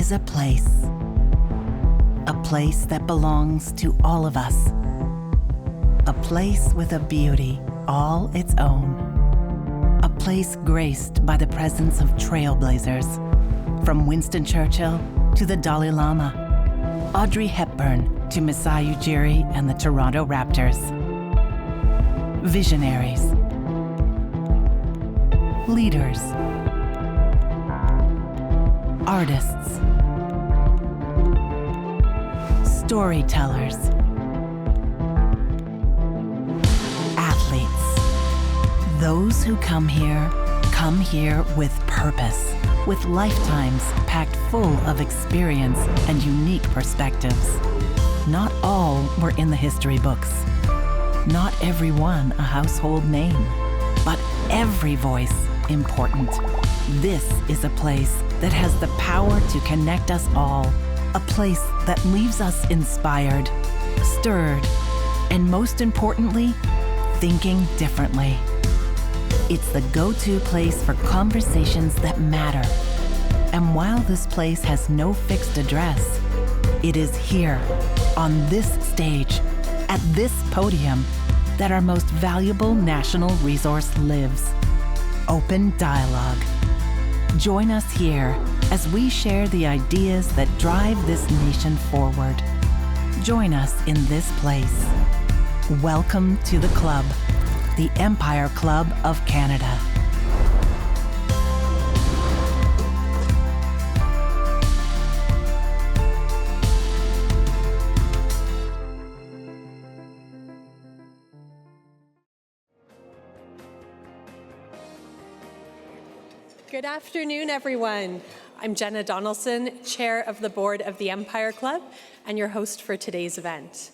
is a place that belongs to all of us, a place with a beauty all its own, a place graced by the presence of trailblazers, from Winston Churchill to the Dalai Lama, Audrey Hepburn to Masai Ujiri and the Toronto Raptors. Visionaries, leaders, artists, storytellers, athletes. Those who come here with purpose, with lifetimes packed full of experience and unique perspectives. Not all were in the history books. Not everyone a household name, but every voice important. This is a place that has the power to connect us all, a place that leaves us inspired, stirred, and most importantly, thinking differently. It's the go-to place for conversations that matter. And while this place has no fixed address, it is here, on this stage, at this podium, that our most valuable national resource lives: open dialogue. Join us here as we share the ideas that drive this nation forward. Join us in this place. Welcome to the club, the Empire Club of Canada. Good afternoon, everyone. I'm Jenna Donaldson, Chair of the Board of the Empire Club, and your host for today's event.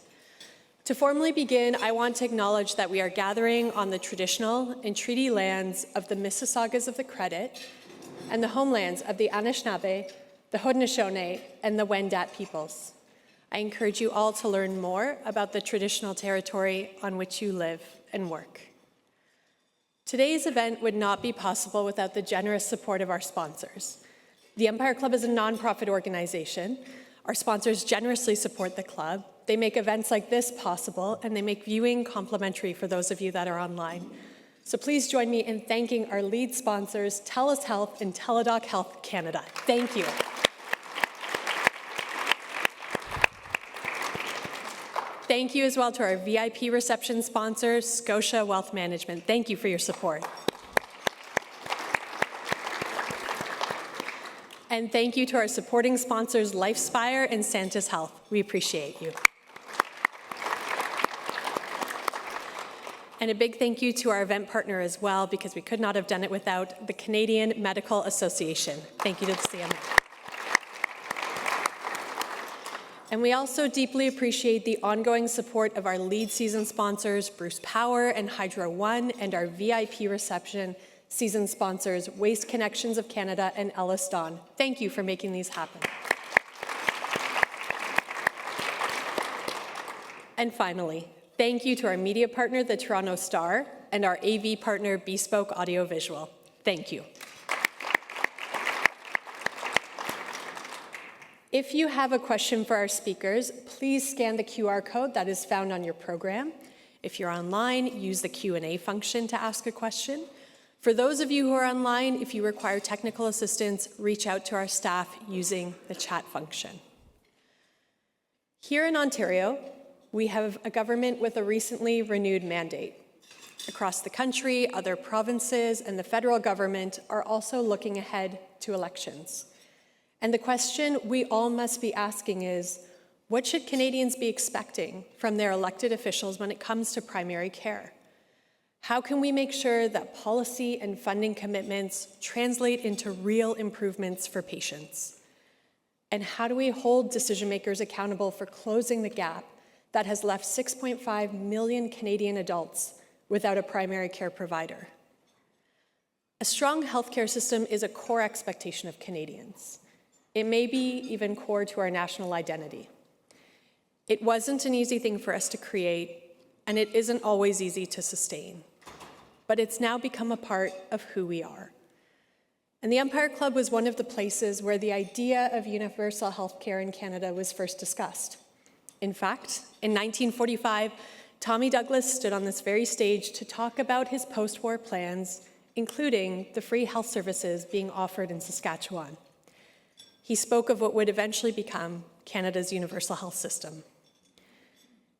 To formally begin, I want to acknowledge that we are gathering on the traditional and treaty lands of the Mississaugas of the Credit and the homelands of the Anishinaabe, the Haudenosaunee, and the Wendat peoples. I encourage you all to learn more about the traditional territory on which you live and work. Today's event would not be possible without the generous support of our sponsors. The Empire Club is a nonprofit organization. Our sponsors generously support the club. They make events like this possible, and they make viewing complimentary for those of you that are online. So please join me in thanking our lead sponsors, TELUS Health and Teladoc Health Canada. Thank you. Thank you as well to our VIP reception sponsor, Scotia Wealth Management. Thank you for your support. And thank you to our supporting sponsors, LifeSpire and Santis Health. We appreciate you. And a big thank you to our event partner as well, because we could not have done it without the Canadian Medical Association. Thank you to the CMA. And we also deeply appreciate the ongoing support of our lead season sponsors, Bruce Power and Hydro One, and our VIP reception season sponsors, Waste Connections of Canada and Ellis Don. Thank you for making these happen. And finally, thank you to our media partner, the Toronto Star, and our AV partner, Bespoke Audiovisual. Thank you. If you have a question for our speakers, please scan the QR code that is found on your program. If you're online, use the Q&A function to ask a question. For those of you who are online, if you require technical assistance, reach out to our staff using the chat function. Here in Ontario, we have a government with a recently renewed mandate. Across the country, other provinces and the federal government are also looking ahead to elections. And the question we all must be asking is, what should Canadians be expecting from their elected officials when it comes to primary care? How can we make sure that policy and funding commitments translate into real improvements for patients? And how do we hold decision makers accountable for closing the gap that has left 6.5 million Canadian adults without a primary care provider? A strong healthcare system is a core expectation of Canadians. It may be even core to our national identity. It wasn't an easy thing for us to create, and it isn't always easy to sustain, but it's now become a part of who we are. And the Empire Club was one of the places where the idea of universal health care in Canada was first discussed. In fact, in 1945, Tommy Douglas stood on this very stage to talk about his post-war plans, including the free health services being offered in Saskatchewan. He spoke of what would eventually become Canada's universal health system.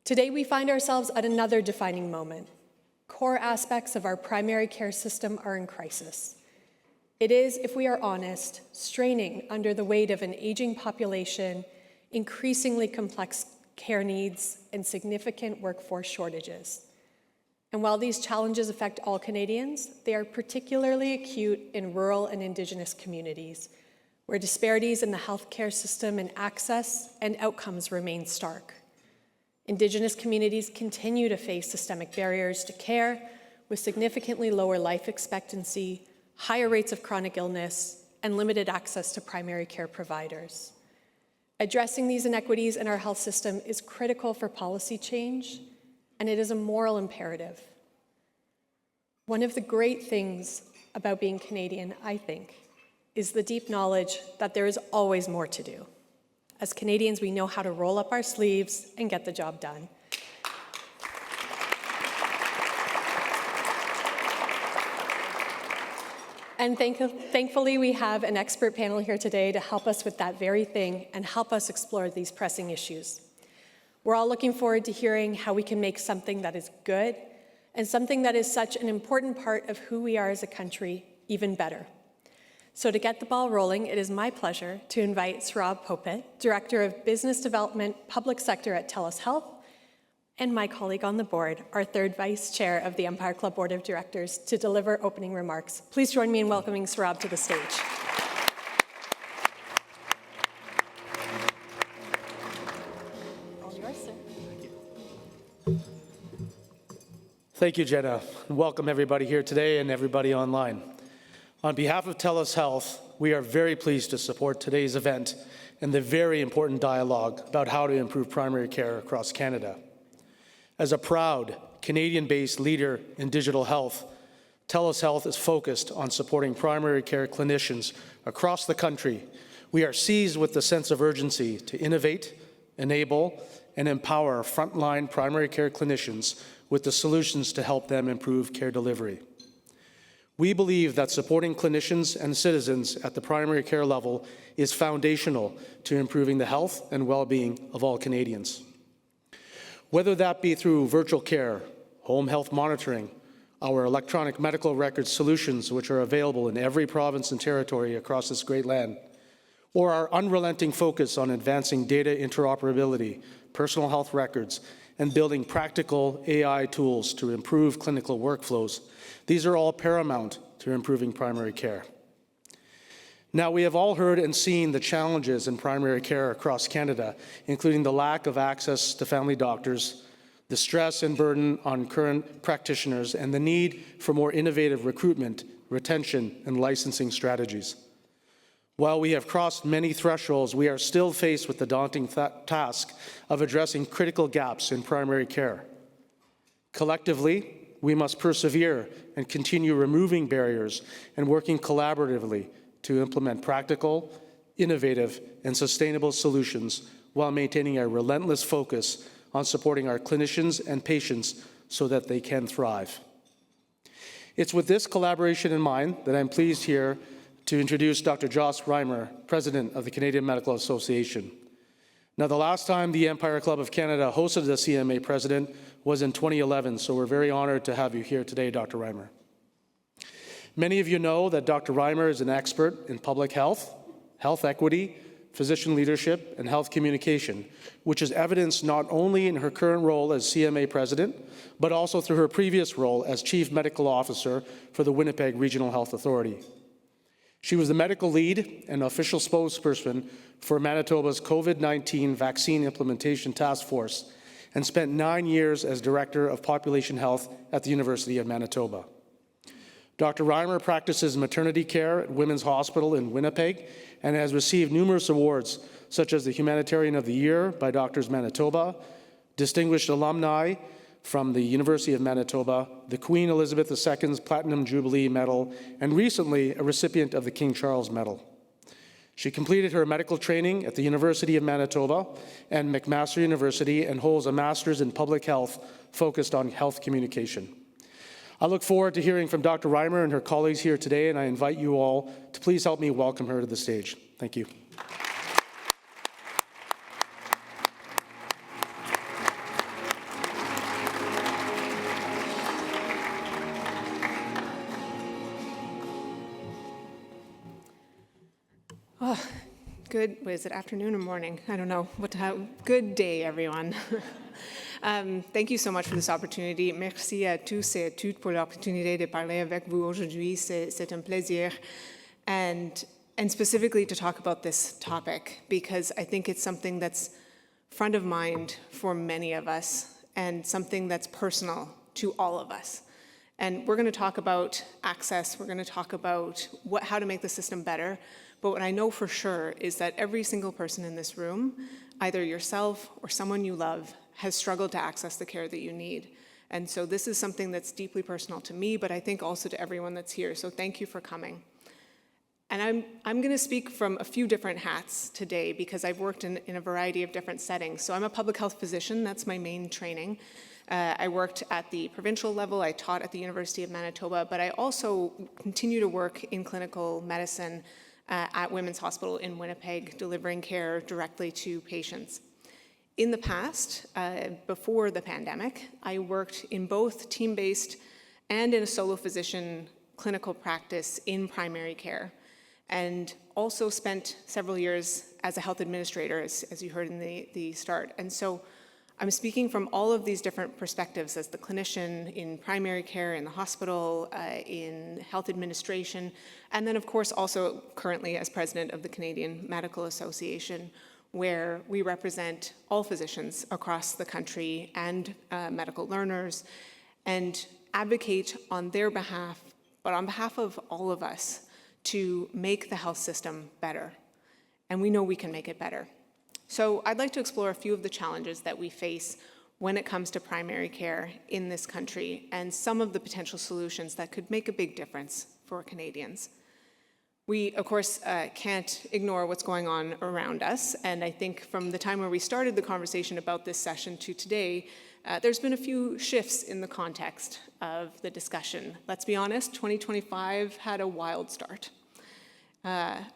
Today, we find ourselves at another defining moment. Core aspects of our primary care system are in crisis. It is, if we are honest, straining under the weight of an aging population, increasingly complex care needs, and significant workforce shortages. And while these challenges affect all Canadians, they are particularly acute in rural and Indigenous communities, where disparities in the healthcare system in access and outcomes remain stark. Indigenous communities continue to face systemic barriers to care, with significantly lower life expectancy, higher rates of chronic illness, and limited access to primary care providers. Addressing these inequities in our health system is critical for policy change, and it is a moral imperative. One of the great things about being Canadian, I think, is the deep knowledge that there is always more to do. As Canadians, we know how to roll up our sleeves and get the job done. And thankfully, we have an expert panel here today to help us with that very thing and help us explore these pressing issues. We're all looking forward to hearing how we can make something that is good and something that is such an important part of who we are as a country even better. So to get the ball rolling, it is my pleasure to invite Saurabh Popit, Director of Business Development, Public Sector at TELUS Health, and my colleague on the board, our third Vice Chair of the Empire Club Board of Directors, to deliver opening remarks. Please join me in welcoming Saurabh to the stage. All yours, sir. Thank you, Jenna, and welcome everybody here today and everybody online. On behalf of TELUS Health, we are very pleased to support today's event and the very important dialogue about how to improve primary care across Canada. As a proud Canadian-based leader in digital health, TELUS Health is focused on supporting primary care clinicians across the country. We are seized with the sense of urgency to innovate, enable, and empower frontline primary care clinicians with the solutions to help them improve care delivery. We believe that supporting clinicians and citizens at the primary care level is foundational to improving the health and well-being of all Canadians. Whether that be through virtual care, home health monitoring, our electronic medical records solutions, which are available in every province and territory across this great land, or our unrelenting focus on advancing data interoperability, personal health records, and building practical AI tools to improve clinical workflows, these are all paramount to improving primary care. Now, we have all heard and seen the challenges in primary care across Canada, including the lack of access to family doctors, the stress and burden on current practitioners, and the need for more innovative recruitment, retention, and licensing strategies. While we have crossed many thresholds, we are still faced with the daunting task of addressing critical gaps in primary care. Collectively, we must persevere and continue removing barriers and working collaboratively to implement practical, innovative, and sustainable solutions while maintaining a relentless focus on supporting our clinicians and patients so that they can thrive. It's with this collaboration in mind that I'm pleased here to introduce Dr. Joss Reimer, President of the Canadian Medical Association. Now, the last time the Empire Club of Canada hosted a CMA president was in 2011, so we're very honored to have you here today, Dr. Reimer. Many of you know that Dr. Reimer is an expert in public health, health equity, physician leadership, and health communication, which is evidenced not only in her current role as CMA president, but also through her previous role as Chief Medical Officer for the Winnipeg Regional Health Authority. She was the medical lead and official spokesperson for Manitoba's COVID-19 Vaccine Implementation Task Force and spent 9 years as Director of Population Health at the University of Manitoba. Dr. Reimer practices maternity care at Women's Hospital in Winnipeg and has received numerous awards, such as the Humanitarian of the Year by Doctors Manitoba, Distinguished Alumni from the University of Manitoba, the Queen Elizabeth II's Platinum Jubilee Medal, and recently a recipient of the King Charles Medal. She completed her medical training at the University of Manitoba and McMaster University and holds a master's in public health focused on health communication. I look forward to hearing from Dr. Reimer and her colleagues here today, and I invite you all to please help me welcome her to the stage. Thank you. Oh, good, what is it, afternoon or morning? I don't know. Good day, everyone. Thank you so much for this opportunity. Merci à tous et à toutes pour l'opportunité de parler avec vous aujourd'hui. C'est un plaisir. And specifically to talk about this topic, because I think it's something that's front of mind for many of us and something that's personal to all of us. And we're going to talk about access. We're going to talk about how to make the system better. But what I know for sure is that every single person in this room, either yourself or someone you love, has struggled to access the care that you need. And so this is something that's deeply personal to me, but I think also to everyone that's here. So thank you for coming. And I'm going to speak from a few different hats today because I've worked in a variety of different settings. So I'm a public health physician. That's my main training. I worked at the provincial level. I taught at the University of Manitoba, but I also continue to work in clinical medicine at Women's Hospital in Winnipeg, delivering care directly to patients. In the past, before the pandemic, I worked in both team-based and in a solo physician clinical practice in primary care, and also spent several years as a health administrator, as you heard in the start. And so I'm speaking from all of these different perspectives as the clinician in primary care, in the hospital, in health administration, and then of course also currently as president of the Canadian Medical Association, where we represent all physicians across the country and medical learners and advocate on their behalf, but on behalf of all of us, to make the health system better. And we know we can make it better. So I'd like to explore a few of the challenges that we face when it comes to primary care in this country and some of the potential solutions that could make a big difference for Canadians. We, of course, can't ignore what's going on around us, and I think from the time where we started the conversation about this session to today, there's been a few shifts in the context of the discussion. Let's be honest, 2025 had a wild start.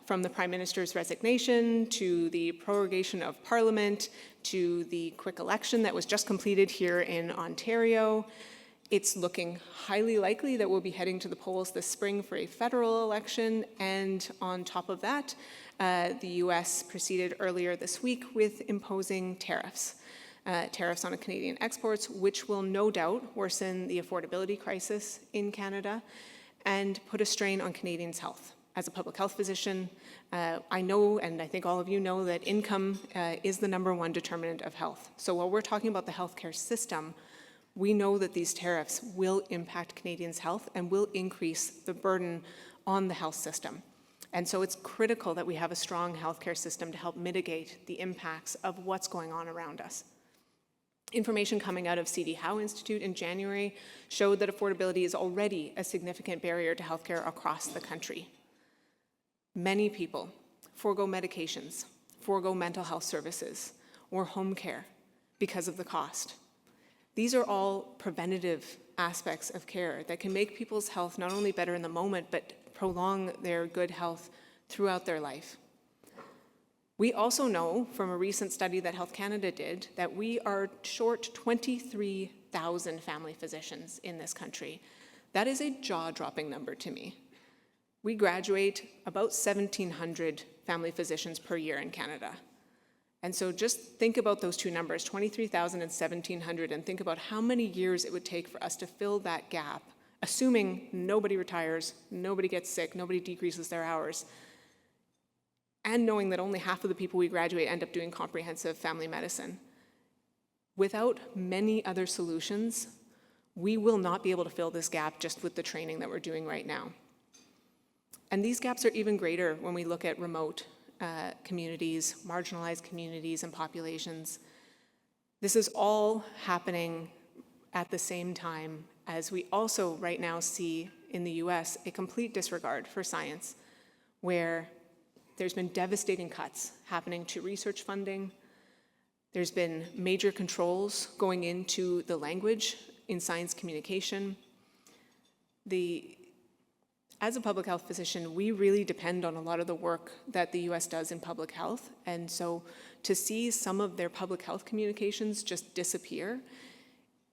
From the Prime Minister's resignation, to the prorogation of Parliament, to the quick election that was just completed here in Ontario. It's looking highly likely that we'll be heading to the polls this spring for a federal election, and on top of that, the US proceeded earlier this week with imposing tariffs on Canadian exports, which will no doubt worsen the affordability crisis in Canada and put a strain on Canadians' health. As a public health physician, I know, and I think all of you know, that income is the #1 determinant of health. So while we're talking about the healthcare system, we know that these tariffs will impact Canadians' health and will increase the burden on the health system. And so it's critical that we have a strong healthcare system to help mitigate the impacts of what's going on around us. Information coming out of C.D. Howe Institute in January showed that affordability is already a significant barrier to healthcare across the country. Many people forego medications, forego mental health services, or home care because of the cost. These are all preventative aspects of care that can make people's health not only better in the moment, but prolong their good health throughout their life. We also know from a recent study that Health Canada did that we are short 23,000 family physicians in this country. That is a jaw-dropping number to me. We graduate about 1,700 family physicians per year in Canada. And so just think about those two numbers, 23,000 and 1,700, and think about how many years it would take for us to fill that gap, assuming nobody retires, nobody gets sick, nobody decreases their hours, and knowing that only half of the people we graduate end up doing comprehensive family medicine. Without many other solutions, we will not be able to fill this gap just with the training that we're doing right now. And these gaps are even greater when we look at remote communities, marginalized communities and populations. This is all happening at the same time as we also right now see in the US a complete disregard for science, where there's been devastating cuts happening to research funding. There's been major controls going into the language in science communication. As a public health physician, we really depend on a lot of the work that the US does in public health. And so to see some of their public health communications just disappear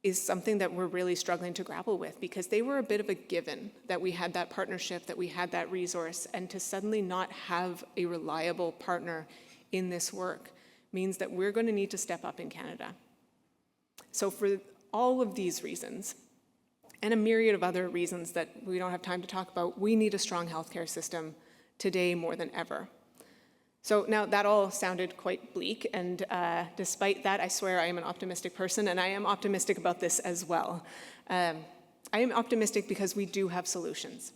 is something that we're really struggling to grapple with, because they were a bit of a given that we had that partnership, that we had that resource, and to suddenly not have a reliable partner in this work means that we're going to need to step up in Canada. So for all of these reasons, and a myriad of other reasons that we don't have time to talk about, we need a strong healthcare system today more than ever. So now that all sounded quite bleak, and despite that, I swear I am an optimistic person, and I am optimistic about this as well. I am optimistic because we do have solutions,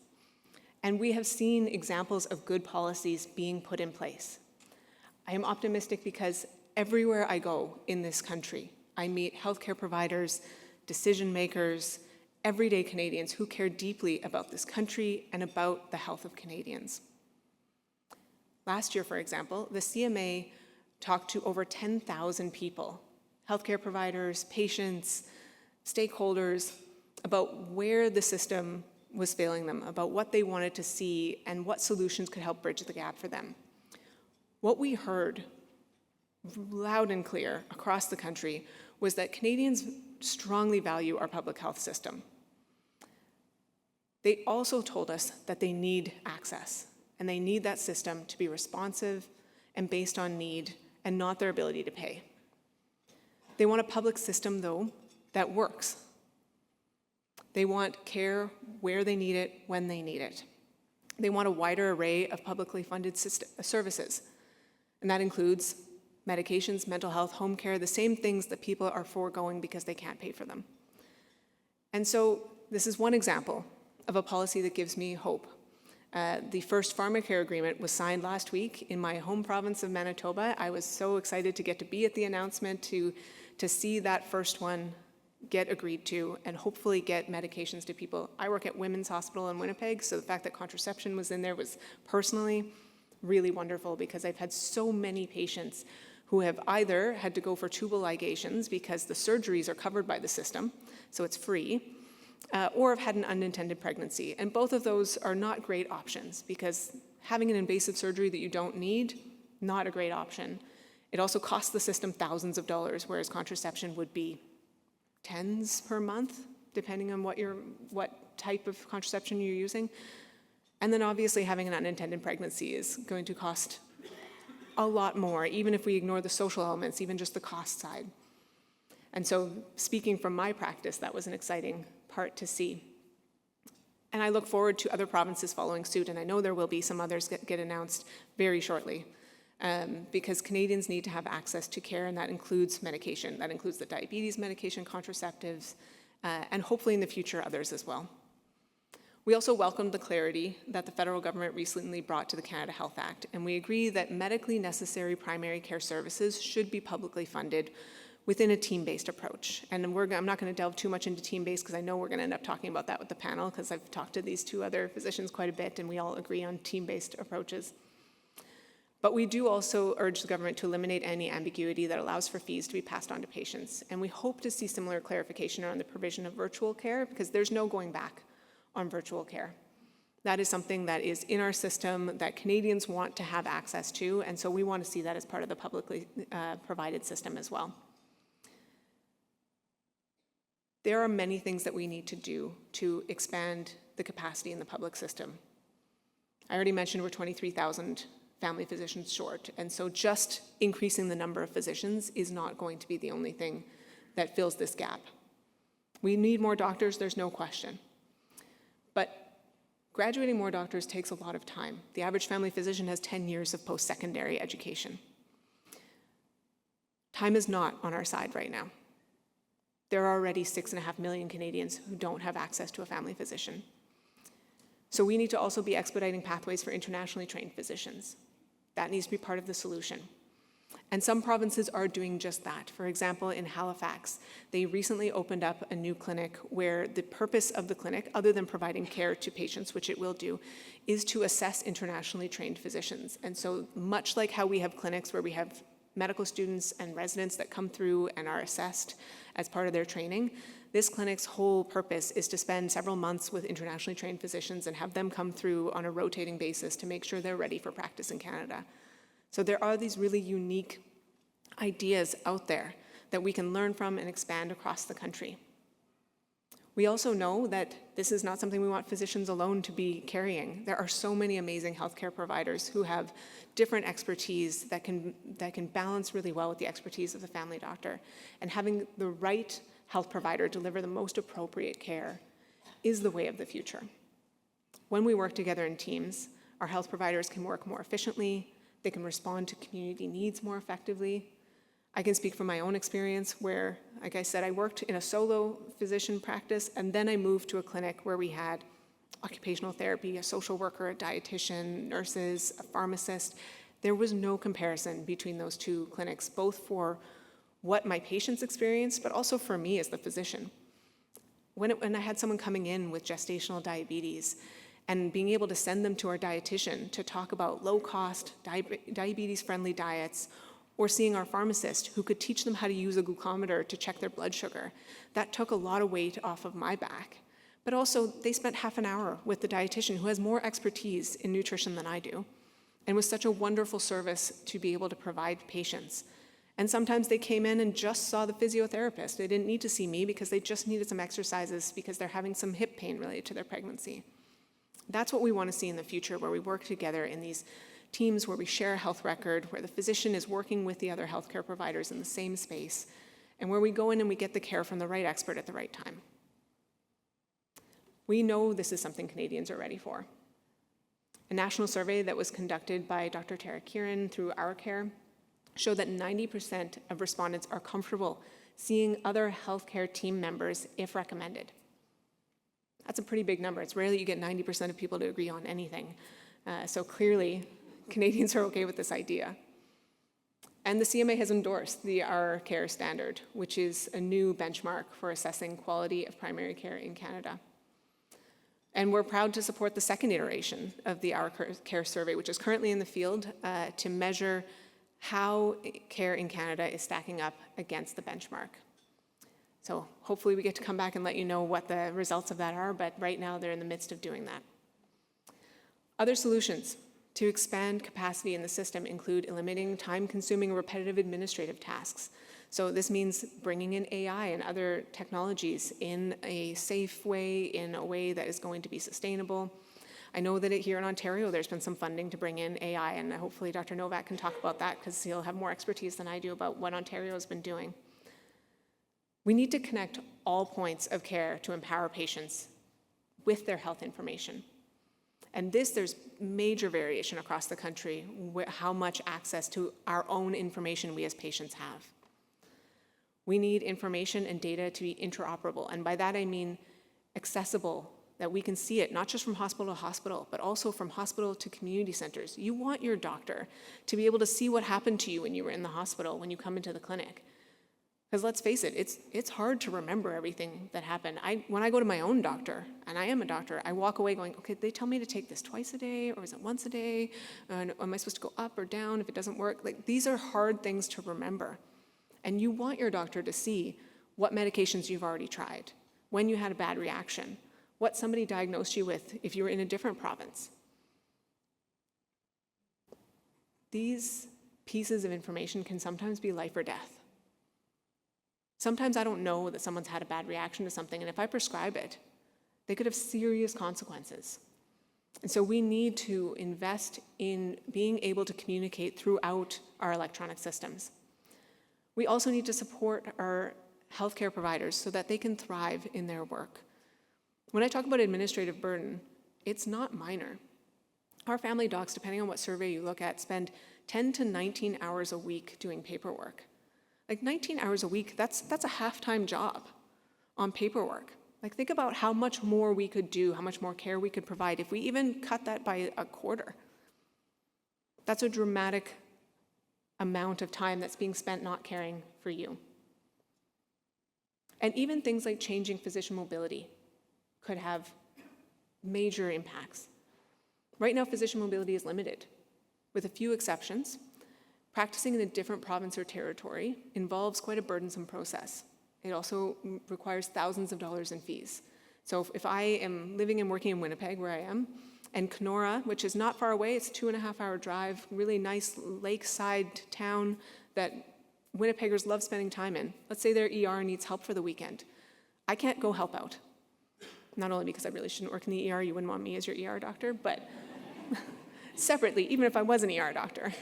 and we have seen examples of good policies being put in place. I am optimistic because everywhere I go in this country, I meet healthcare providers, decision makers, everyday Canadians who care deeply about this country and about the health of Canadians. Last year, for example, the CMA talked to over 10,000 people, healthcare providers, patients, stakeholders, about where the system was failing them, about what they wanted to see, and what solutions could help bridge the gap for them. What we heard loud and clear across the country was that Canadians strongly value our public health system. They also told us that they need access, and they need that system to be responsive and based on need and not their ability to pay. They want a public system, though, that works. They want care where they need it, when they need it. They want a wider array of publicly funded services, and that includes medications, mental health, home care, the same things that people are foregoing because they can't pay for them. And so this is one example of a policy that gives me hope. The first pharmacare agreement was signed last week in my home province of Manitoba. I was so excited to get to be at the announcement, to see that first one get agreed to and hopefully get medications to people. I work at Women's Hospital in Winnipeg, so the fact that contraception was in there was personally really wonderful, because I've had so many patients who have either had to go for tubal ligations because the surgeries are covered by the system, so it's free, or have had an unintended pregnancy. And both of those are not great options, because having an invasive surgery that you don't need, not a great option. It also costs the system thousands of dollars, whereas contraception would be tens per month, depending on what type of contraception you're using. And then obviously having an unintended pregnancy is going to cost a lot more, even if we ignore the social elements, even just the cost side. And so speaking from my practice, that was an exciting part to see. And I look forward to other provinces following suit, and I know there will be some others get announced very shortly, because Canadians need to have access to care, and that includes medication. That includes the diabetes medication, contraceptives, and hopefully in the future others as well. We also welcomed the clarity that the federal government recently brought to the Canada Health Act, and we agree that medically necessary primary care services should be publicly funded within a team-based approach. And I'm not going to delve too much into team-based, because I know we're going to end up talking about that with the panel, because I've talked to these two other physicians quite a bit, and we all agree on team-based approaches. But we do also urge the government to eliminate any ambiguity that allows for fees to be passed on to patients. And we hope to see similar clarification around the provision of virtual care, because there's no going back on virtual care. That is something that is in our system that Canadians want to have access to, and so we want to see that as part of the publicly provided system as well. There are many things that we need to do to expand the capacity in the public system. I already mentioned we're 23,000 family physicians short, and so just increasing the number of physicians is not going to be the only thing that fills this gap. We need more doctors, there's no question. But graduating more doctors takes a lot of time. The average family physician has 10 years of post-secondary education. Time is not on our side right now. There are already 6.5 million Canadians who don't have access to a family physician. So we need to also be expediting pathways for internationally trained physicians. That needs to be part of the solution. And some provinces are doing just that. For example, in Halifax, they recently opened up a new clinic where the purpose of the clinic, other than providing care to patients, which it will do, is to assess internationally trained physicians. And so much like how we have clinics where we have medical students and residents that come through and are assessed as part of their training, this clinic's whole purpose is to spend several months with internationally trained physicians and have them come through on a rotating basis to make sure they're ready for practice in Canada. So there are these really unique ideas out there that we can learn from and expand across the country. We also know that this is not something we want physicians alone to be carrying. There are so many amazing healthcare providers who have different expertise that can balance really well with the expertise of the family doctor. And having the right health provider deliver the most appropriate care is the way of the future. When we work together in teams, our health providers can work more efficiently, they can respond to community needs more effectively. I can speak from my own experience where, like I said, I worked in a solo physician practice, and then I moved to a clinic where we had occupational therapy, a social worker, a dietitian, nurses, a pharmacist. There was no comparison between those two clinics, both for what my patients experienced, but also for me as the physician. When I had someone coming in with gestational diabetes, and being able to send them to our dietitian to talk about low-cost, diabetes-friendly diets, or seeing our pharmacist who could teach them how to use a glucometer to check their blood sugar. That took a lot of weight off of my back. But also, they spent half an hour with the dietitian who has more expertise in nutrition than I do, and was such a wonderful service to be able to provide patients. And sometimes they came in and just saw the physiotherapist. They didn't need to see me because they just needed some exercises because they're having some hip pain related to their pregnancy. That's what we want to see in the future, where we work together in these teams where we share a health record, where the physician is working with the other healthcare providers in the same space, and where we go in and we get the care from the right expert at the right time. We know this is something Canadians are ready for. A national survey that was conducted by Dr. Tara Kieran through Our Care showed that 90% of respondents are comfortable seeing other healthcare team members if recommended. That's a pretty big number. It's rare that you get 90% of people to agree on anything. So clearly, Canadians are okay with this idea. And the CMA has endorsed the Our Care standard, which is a new benchmark for assessing quality of primary care in Canada. And we're proud to support the second iteration of the Our Care survey, which is currently in the field to measure how care in Canada is stacking up against the benchmark. So hopefully we get to come back and let you know what the results of that are, but right now they're in the midst of doing that. Other solutions to expand capacity in the system include eliminating time-consuming repetitive administrative tasks. So this means bringing in AI and other technologies in a safe way, in a way that is going to be sustainable. I know that here in Ontario, there's been some funding to bring in AI, and hopefully Dr. Novak can talk about that because he'll have more expertise than I do about what Ontario has been doing. We need to connect all points of care to empower patients with their health information. And there's major variation across the country how much access to our own information we as patients have. We need information and data to be interoperable, and by that I mean accessible, that we can see it, not just from hospital to hospital, but also from hospital to community centers. You want your doctor to be able to see what happened to you when you were in the hospital, when you come into the clinic. Because let's face it, it's hard to remember everything that happened. When I go to my own doctor, and I am a doctor, I walk away going, okay, they tell me to take this twice a day, or is it once a day? Am I supposed to go up or down if it doesn't work? Like, these are hard things to remember. And you want your doctor to see what medications you've already tried, when you had a bad reaction, what somebody diagnosed you with if you were in a different province. These pieces of information can sometimes be life or death. Sometimes I don't know that someone's had a bad reaction to something, and if I prescribe it, they could have serious consequences. And so we need to invest in being able to communicate throughout our electronic systems. We also need to support our healthcare providers so that they can thrive in their work. When I talk about administrative burden, it's not minor. Our family docs, depending on what survey you look at, spend 10 to 19 hours a week doing paperwork. Like 19 hours a week, that's a half-time job on paperwork. Like, think about how much more we could do, how much more care we could provide if we even cut that by a quarter. That's a dramatic amount of time that's being spent not caring for you. And even things like changing physician mobility could have major impacts. Right now, physician mobility is limited. With a few exceptions, practicing in a different province or territory involves quite a burdensome process. It also requires thousands of dollars in fees. So if I am living and working in Winnipeg, where I am, and Kenora, which is not far away, it's a 2.5-hour drive, really nice lakeside town that Winnipeggers love spending time in. Let's say their ER needs help for the weekend. I can't go help out. Not only because I really shouldn't work in the ER, you wouldn't want me as your ER doctor, but separately, even if I was an ER doctor,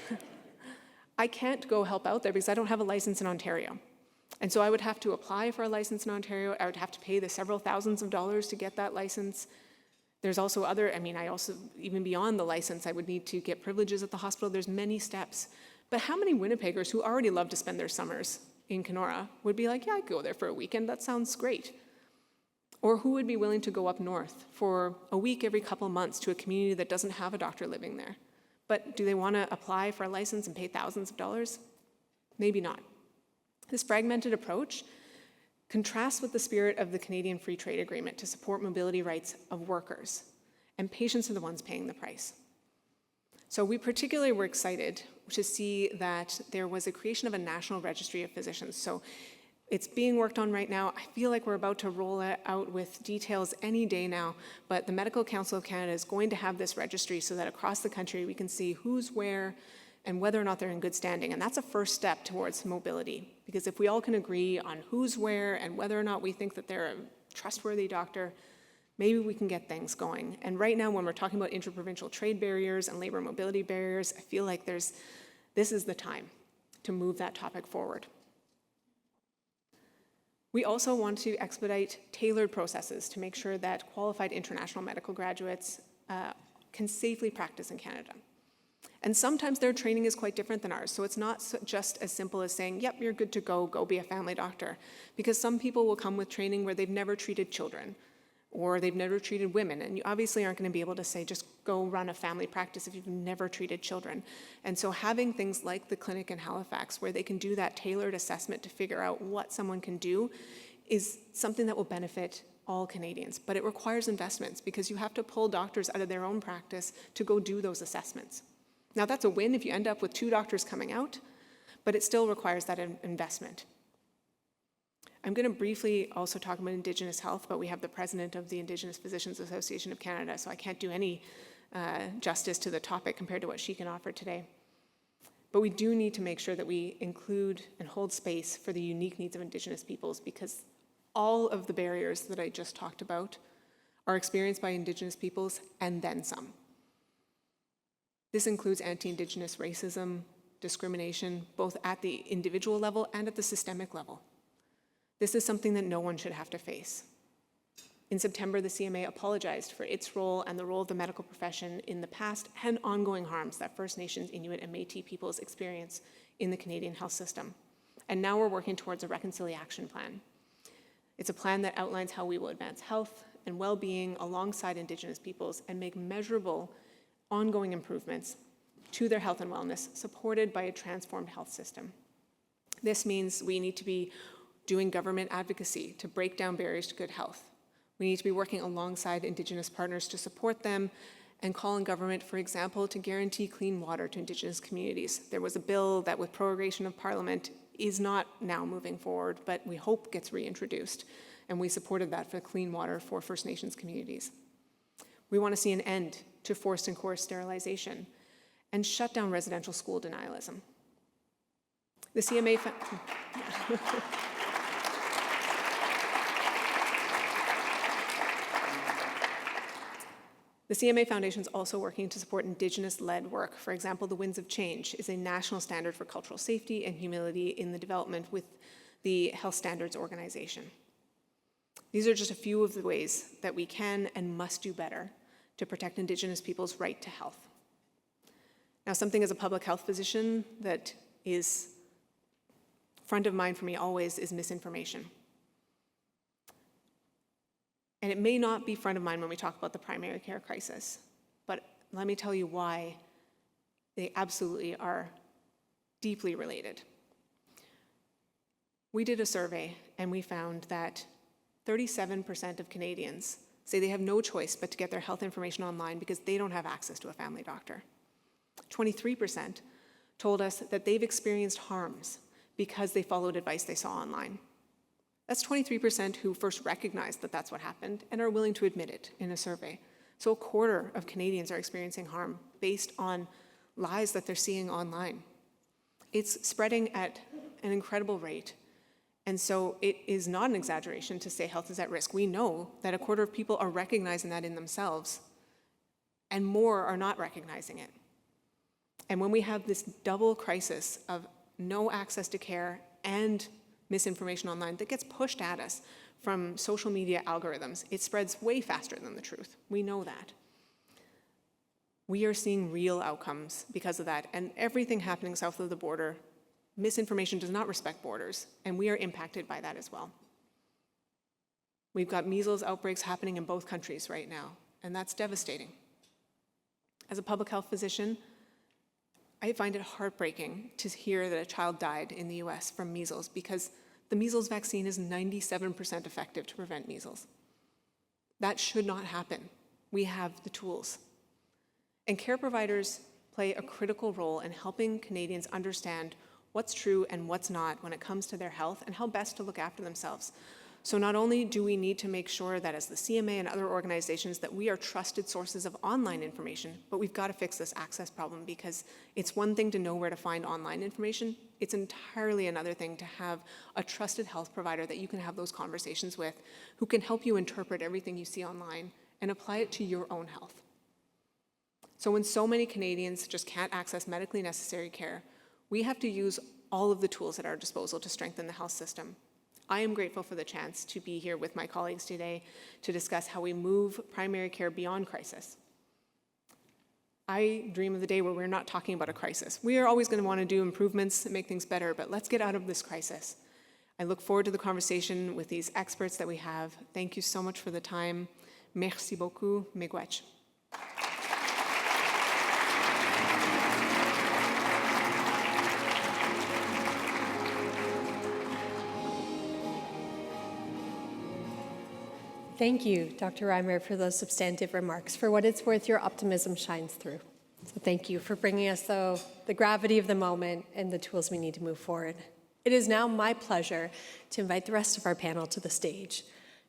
I can't go help out there because I don't have a license in Ontario. And so I would have to apply for a license in Ontario. I would have to pay the several thousands of dollars to get that license. There's also even beyond the license, I would need to get privileges at the hospital. There's many steps. But how many Winnipeggers who already love to spend their summers in Kenora would be like, yeah, I'd go there for a weekend, that sounds great. Or who would be willing to go up north for a week every couple of months to a community that doesn't have a doctor living there? But do they want to apply for a license and pay thousands of dollars? Maybe not. This fragmented approach contrasts with the spirit of the Canadian Free Trade Agreement to support mobility rights of workers, and patients are the ones paying the price. So we particularly were excited to see that there was a creation of a national registry of physicians. So it's being worked on right now. I feel like we're about to roll it out with details any day now, but the Medical Council of Canada is going to have this registry so that across the country we can see who's where and whether or not they're in good standing. And that's a first step towards mobility, because if we all can agree on who's where and whether or not we think that they're a trustworthy doctor, maybe we can get things going. And right now, when we're talking about interprovincial trade barriers and labor mobility barriers, I feel like this is the time to move that topic forward. We also want to expedite tailored processes to make sure that qualified international medical graduates can safely practice in Canada. And sometimes their training is quite different than ours, so it's not just as simple as saying, yep, you're good to go be a family doctor. Because some people will come with training where they've never treated children, or they've never treated women, and you obviously aren't going to be able to say, just go run a family practice if you've never treated children. And so having things like the clinic in Halifax, where they can do that tailored assessment to figure out what someone can do, is something that will benefit all Canadians. But it requires investments, because you have to pull doctors out of their own practice to go do those assessments. Now, that's a win if you end up with 2 doctors coming out, but it still requires that investment. I'm going to briefly also talk about Indigenous health, but we have the president of the Indigenous Physicians Association of Canada, so I can't do any justice to the topic compared to what she can offer today. But we do need to make sure that we include and hold space for the unique needs of Indigenous peoples, because all of the barriers that I just talked about are experienced by Indigenous peoples and then some. This includes anti-Indigenous racism, discrimination, both at the individual level and at the systemic level. This is something that no one should have to face. In September, the CMA apologized for its role and the role of the medical profession in the past and ongoing harms that First Nations, Inuit, and Métis peoples experience in the Canadian health system. And now we're working towards a reconciliation plan. It's a plan that outlines how we will advance health and well-being alongside Indigenous peoples and make measurable ongoing improvements to their health and wellness, supported by a transformed health system. This means we need to be doing government advocacy to break down barriers to good health. We need to be working alongside Indigenous partners to support them and call on government, for example, to guarantee clean water to Indigenous communities. There was a bill that, with prorogation of Parliament, is not now moving forward, but we hope gets reintroduced, and we supported that for clean water for First Nations communities. We want to see an end to forced and coerced sterilization and shut down residential school denialism. The CMA The CMA Foundation is also working to support Indigenous-led work. For example, the Winds of Change is a national standard for cultural safety and humility in the development with the Health Standards Organization. These are just a few of the ways that we can and must do better to protect Indigenous people's right to health. Now, something as a public health physician that is front of mind for me always is misinformation. And it may not be front of mind when we talk about the primary care crisis, but let me tell you why they absolutely are deeply related. We did a survey and we found that 37% of Canadians say they have no choice but to get their health information online because they don't have access to a family doctor. 23% told us that they've experienced harms because they followed advice they saw online. That's 23% who first recognized that that's what happened and are willing to admit it in a survey. So a quarter of Canadians are experiencing harm based on lies that they're seeing online. It's spreading at an incredible rate. And so it is not an exaggeration to say health is at risk. We know that a quarter of people are recognizing that in themselves, and more are not recognizing it. And when we have this double crisis of no access to care and misinformation online that gets pushed at us from social media algorithms, it spreads way faster than the truth. We know that. We are seeing real outcomes because of that, and everything happening south of the border, misinformation does not respect borders, and we are impacted by that as well. We've got measles outbreaks happening in both countries right now, and that's devastating. As a public health physician, I find it heartbreaking to hear that a child died in the US from measles because the measles vaccine is 97% effective to prevent measles. That should not happen. We have the tools. And care providers play a critical role in helping Canadians understand what's true and what's not when it comes to their health and how best to look after themselves. So not only do we need to make sure that as the CMA and other organizations that we are trusted sources of online information, but we've got to fix this access problem because it's one thing to know where to find online information. It's entirely another thing to have a trusted health provider that you can have those conversations with who can help you interpret everything you see online and apply it to your own health. So when so many Canadians just can't access medically necessary care, we have to use all of the tools at our disposal to strengthen the health system. I am grateful for the chance to be here with my colleagues today to discuss how we move primary care beyond crisis. I dream of the day where we're not talking about a crisis. We are always going to want to do improvements and make things better, but let's get out of this crisis. I look forward to the conversation with these experts that we have. Thank you so much for the time. Merci beaucoup. Miigwech. Thank you, Dr. Reimer, for those substantive remarks. For what it's worth, your optimism shines through. So thank you for bringing us, though, the gravity of the moment and the tools we need to move forward. It is now my pleasure to invite the rest of our panel to the stage.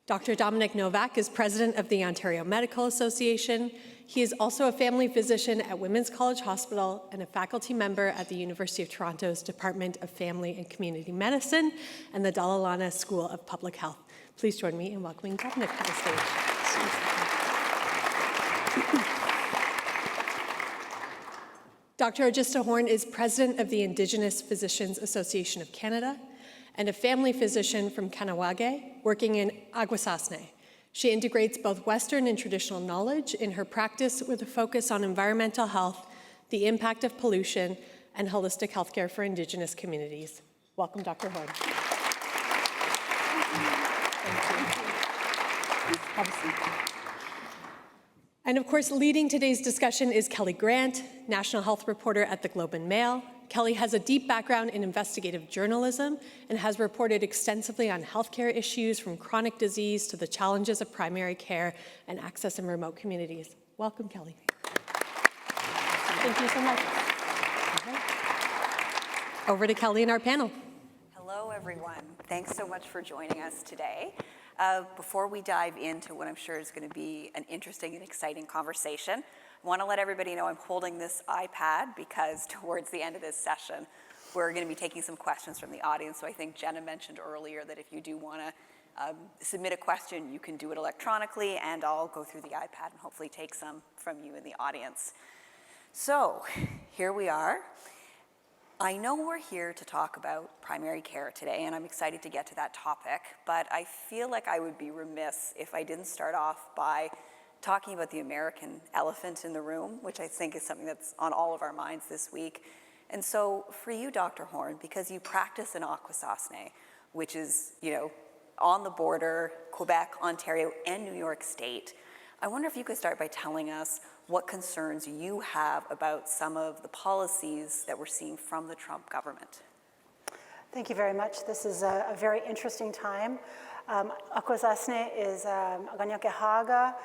Dr. Dominic Novak is president of the Ontario Medical Association. He is also a family physician at Women's College Hospital and a faculty member at the University of Toronto's Department of Family and Community Medicine and the Dalla Lana School of Public Health. Please join me in welcoming Dominic to the stage. Dr. Augusta Horn is president of the Indigenous Physicians Association of Canada and a family physician from Kahnawake working in Akwesasne. She integrates both Western and traditional knowledge in her practice with a focus on environmental health, the impact of pollution, and holistic healthcare for Indigenous communities. Welcome, Dr. Horn. Have a seat. And of course, leading today's discussion is Kelly Grant, national health reporter at the Globe and Mail. Kelly has a deep background in investigative journalism and has reported extensively on healthcare issues from chronic disease to the challenges of primary care and access in remote communities. Welcome, Kelly. Thank you so much. Over to Kelly and our panel. Hello, everyone. Thanks so much for joining us today. Before we dive into what I'm sure is going to be an interesting and exciting conversation, I want to let everybody know I'm holding this iPad because towards the end of this session, we're going to be taking some questions from the audience. So I think Jenna mentioned earlier that if you do want to submit a question, you can do it electronically, and I'll go through the iPad and hopefully take some from you in the audience. So here we are. I know we're here to talk about primary care today, and I'm excited to get to that topic, but I feel like I would be remiss if I didn't start off by talking about the American elephant in the room, which I think is something that's on all of our minds this week. And so for you, Dr. Horn, because you practice in Akwesasne, which is, on the border, Quebec, Ontario, and New York State, I wonder if you could start by telling us what concerns you have about some of the policies that we're seeing from the Trump government. Thank you very much. This is a very interesting time. Akwesasne is a Ganyakehaga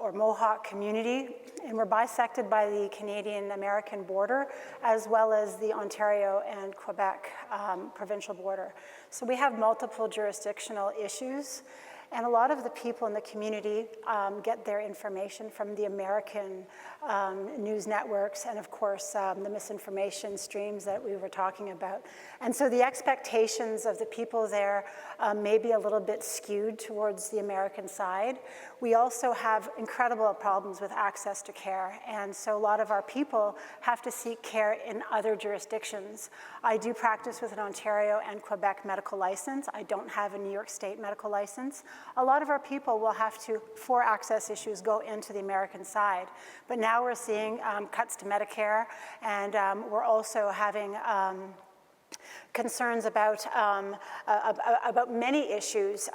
or Mohawk community, and we're bisected by the Canadian-American border as well as the Ontario and Quebec provincial border. So we have multiple jurisdictional issues. And a lot of the people in the community get their information from the American news networks and, of course, the misinformation streams that we were talking about. And so the expectations of the people there may be a little bit skewed towards the American side. We also have incredible problems with access to care. And so a lot of our people have to seek care in other jurisdictions. I do practice with an Ontario and Quebec medical license. I don't have a New York State medical license. A lot of our people will have to, for access issues, go into the American side. But now we're seeing cuts to Medicare, and we're also having concerns about many issues.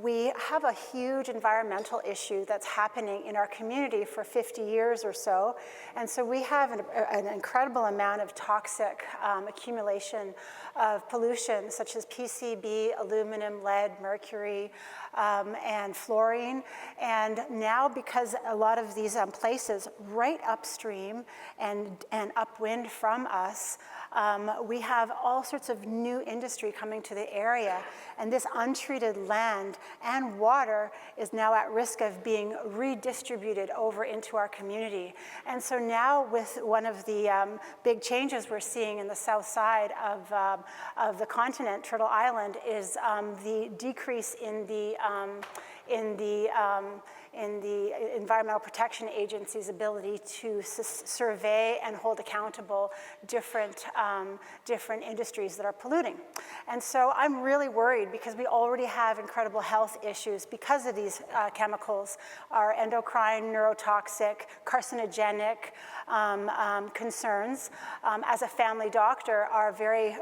We have a huge environmental issue that's happening in our community for 50 years or so. And so we have an incredible amount of toxic accumulation of pollution, such as PCB, aluminum, lead, mercury, and fluorine. And now, because a lot of these places right upstream and upwind from us, we have all sorts of new industry coming to the area, and this untreated land and water is now at risk of being redistributed over into our community. And so now, with one of the big changes we're seeing in the south side of the continent, Turtle Island, is the decrease in the Environmental Protection Agency's ability to survey and hold accountable different industries that are polluting. And so I'm really worried because we already have incredible health issues because of these chemicals. Our endocrine, neurotoxic, carcinogenic concerns as a family doctor are very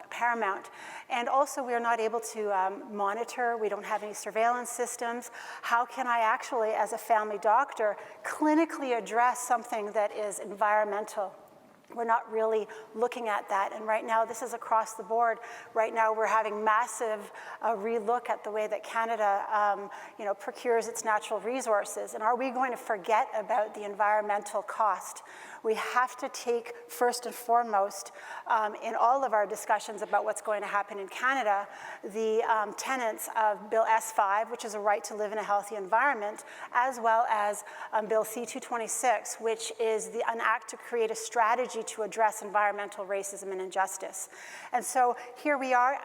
paramount. And also, we are not able to monitor. We don't have any surveillance systems. How can I actually, as a family doctor, clinically address something that is environmental? We're not really looking at that, and right now, this is across the board. Right now, we're having massive relook at the way that Canada, procures its natural resources. And are we going to forget about the environmental cost? We have to take, first and foremost, in all of our discussions about what's going to happen in Canada, the tenets of Bill S5, which is a right to live in a healthy environment, as well as Bill C226, which is an act to create a strategy to address environmental racism and injustice. And so here we are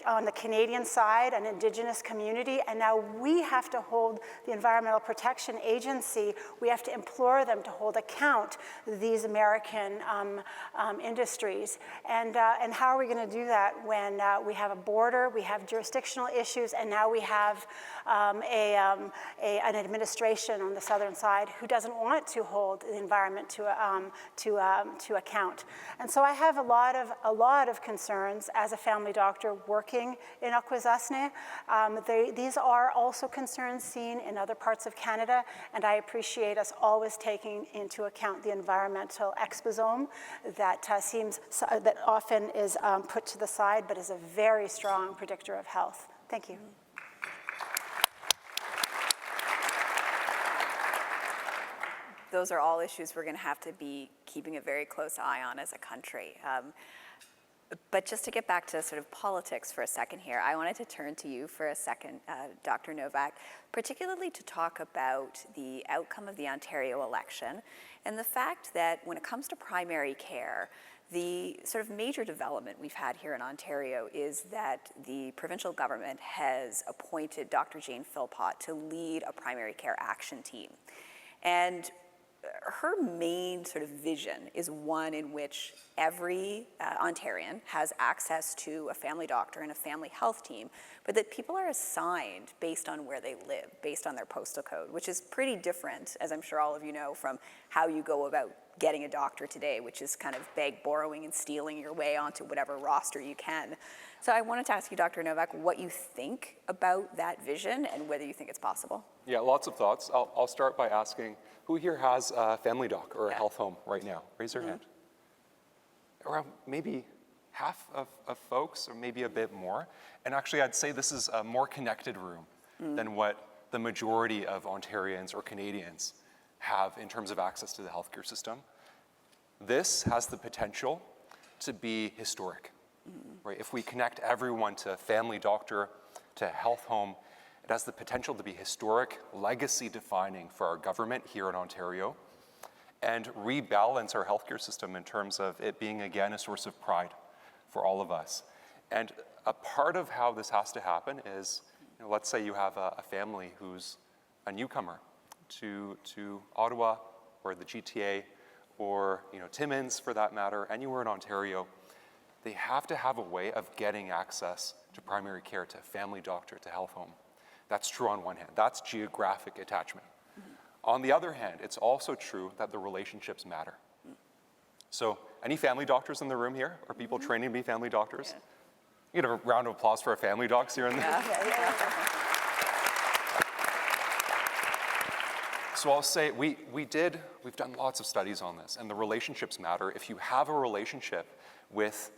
on the Canadian side, an Indigenous community, and now we have to hold the Environmental Protection Agency, we have to implore them to hold account these American industries. And how are we going to do that when we have a border, we have jurisdictional issues, and now we have an administration on the southern side who doesn't want to hold the environment to account. And so I have a lot of concerns as a family doctor working in Akwesasne. These are also concerns seen in other parts of Canada, and I appreciate us always taking into account the environmental exposome that that often is put to the side, but is a very strong predictor of health. Thank you. Those are all issues we're going to have to be keeping a very close eye on as a country. But just to get back to sort of politics for a second here, I wanted to turn to you for a second, Dr. Novak, particularly to talk about the outcome of the Ontario election and the fact that when it comes to primary care, the sort of major development we've had here in Ontario is that the provincial government has appointed Dr. Jane Philpott to lead a primary care action team. And her main sort of vision is one in which every Ontarian has access to a family doctor and a family health team, but that people are assigned based on where they live, based on their postal code, which is pretty different, as I'm sure all of you know, from how you go about getting a doctor today, which is kind of beg, borrowing, and stealing your way onto whatever roster you can. So I wanted to ask you, Dr. Novak, what you think about that vision and whether you think it's possible. Yeah, lots of thoughts. I'll start by asking, who here has a family doc or a health home right now? Raise your hand. Around maybe half of folks, or maybe a bit more. And actually, I'd say this is a more connected room than what the majority of Ontarians or Canadians have in terms of access to the healthcare system. This has the potential to be historic, right? If we connect everyone to family doctor, to health home, it has the potential to be historic, legacy defining for our government here in Ontario, and rebalance our healthcare system in terms of it being, again, a source of pride for all of us. And a part of how this has to happen is, let's say you have a family who's a newcomer to Ottawa or the GTA or Timmins for that matter, anywhere in Ontario. They have to have a way of getting access to primary care, to family doctor, to health home. That's true on one hand. That's geographic attachment. On the other hand, it's also true that the relationships matter. So any family doctors in the room here? Are people training to be family doctors? You get a round of applause for our family docs here and there. So I'll say we've done lots of studies on this, and the relationships matter. If you have a relationship with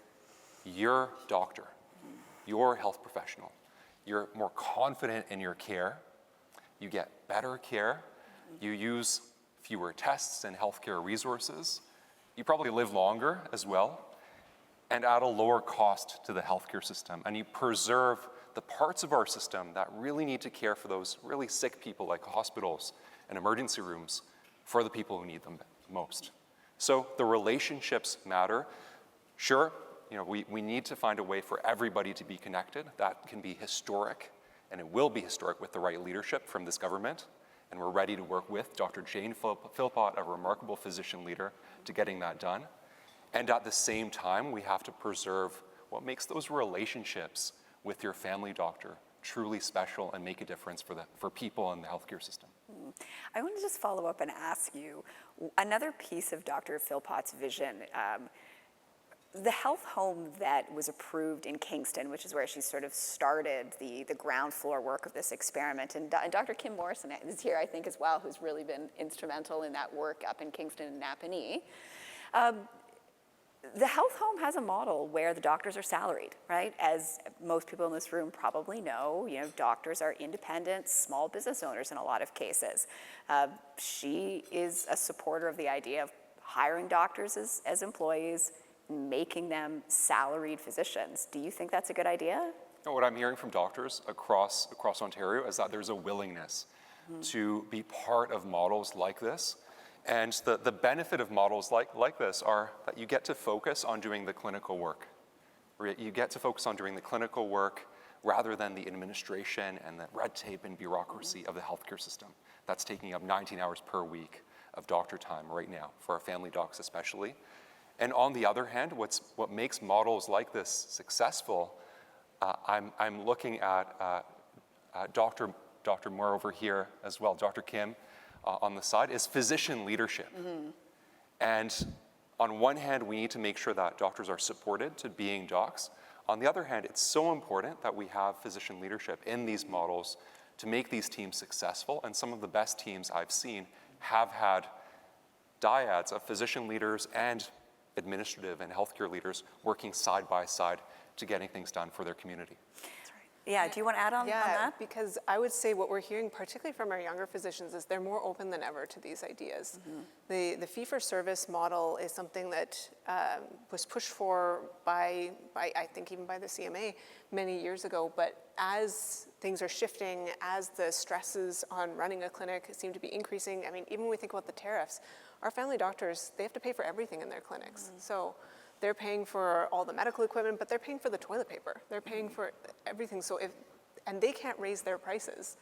your doctor, your health professional, you're more confident in your care, you get better care, you use fewer tests and healthcare resources, you probably live longer as well, and at a lower cost to the healthcare system, and you preserve the parts of our system that really need to care for those really sick people, like hospitals and emergency rooms, for the people who need them most. So the relationships matter. Sure, we need to find a way for everybody to be connected. That can be historic, and it will be historic with the right leadership from this government. And we're ready to work with Dr. Jane Philpott, a remarkable physician leader, to getting that done. And at the same time, we have to preserve what makes those relationships with your family doctor truly special and make a difference for people in the healthcare system. I want to just follow up and ask you, another piece of Dr. Philpott's vision, the health home that was approved in Kingston, which is where she sort of started the ground floor work of this experiment, and Dr. Kim Morrison is here, I think, as well, who's really been instrumental in that work up in Kingston and Napanee. The health home has a model where the doctors are salaried, right? As most people in this room probably know, doctors are independent, small business owners in a lot of cases. She is a supporter of the idea of hiring doctors as employees, making them salaried physicians. Do you think that's a good idea? What I'm hearing from doctors across Ontario is that there's a willingness to be part of models like this. And the benefit of models like this are that you get to focus on doing the clinical work. You get to focus on doing the clinical work rather than the administration and the red tape and bureaucracy of the healthcare system. That's taking up 19 hours per week of doctor time right now, for our family docs especially. And on the other hand, what makes models like this successful, I'm looking at Dr. Moore over here as well, Dr. Kim on the side, is physician leadership. And on one hand, we need to make sure that doctors are supported to being docs. On the other hand, it's so important that we have physician leadership in these models to make these teams successful. And some of the best teams I've seen have had dyads of physician leaders and administrative and healthcare leaders working side by side to getting things done for their community. Yeah, do you want to add on that? Because I would say what we're hearing, particularly from our younger physicians, is they're more open than ever to these ideas. The fee-for-service model is something that was pushed for by, I think, even by the CMA many years ago, but as things are shifting, as the stresses on running a clinic seem to be increasing, I mean, even when we think about the tariffs, our family doctors, they have to pay for everything in their clinics. So they're paying for all the medical equipment, but they're paying for the toilet paper. They're paying for everything. So and they can't raise their prices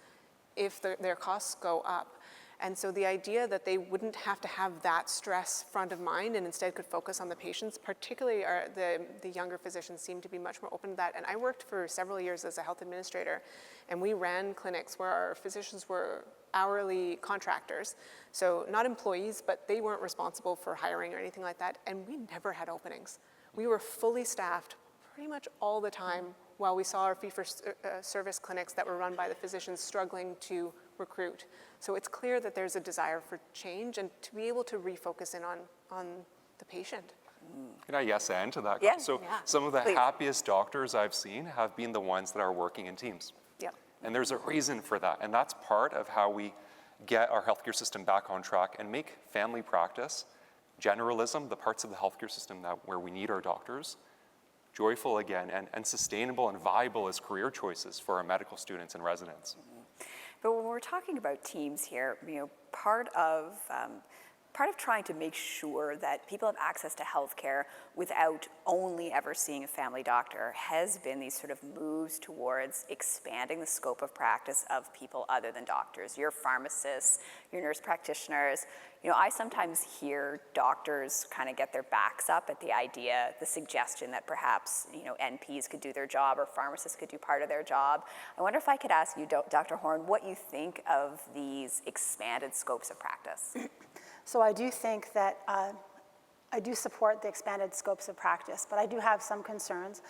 if their costs go up. And so the idea that they wouldn't have to have that stress front of mind and instead could focus on the patients, particularly the younger physicians seem to be much more open to that. And I worked for several years as a health administrator, and we ran clinics where our physicians were hourly contractors. So not employees, but they weren't responsible for hiring or anything like that. And we never had openings. We were fully staffed pretty much all the time while we saw our fee-for-service clinics that were run by the physicians struggling to recruit. So it's clear that there's a desire for change and to be able to refocus in on the patient. Can I yes and to that? Yeah. So Yeah. some of the Please. happiest doctors I've seen have been the ones that are working in teams. Yep. And there's a reason for that. And that's part of how we get our healthcare system back on track and make family practice, generalism, the parts of the healthcare system where we need our doctors, joyful again and sustainable and viable as career choices for our medical students and residents. But when we're talking about teams here, part of trying to make sure that people have access to healthcare without only ever seeing a family doctor has been these sort of moves towards expanding the scope of practice of people other than doctors, your pharmacists, your nurse practitioners. I sometimes hear doctors kind of get their backs up at the idea, the suggestion that perhaps, NPs could do their job or pharmacists could do part of their job. I wonder if I could ask you, Dr. Horn, what you think of these expanded scopes of practice. So I do think that I do support the expanded scopes of practice, but I do have some concerns.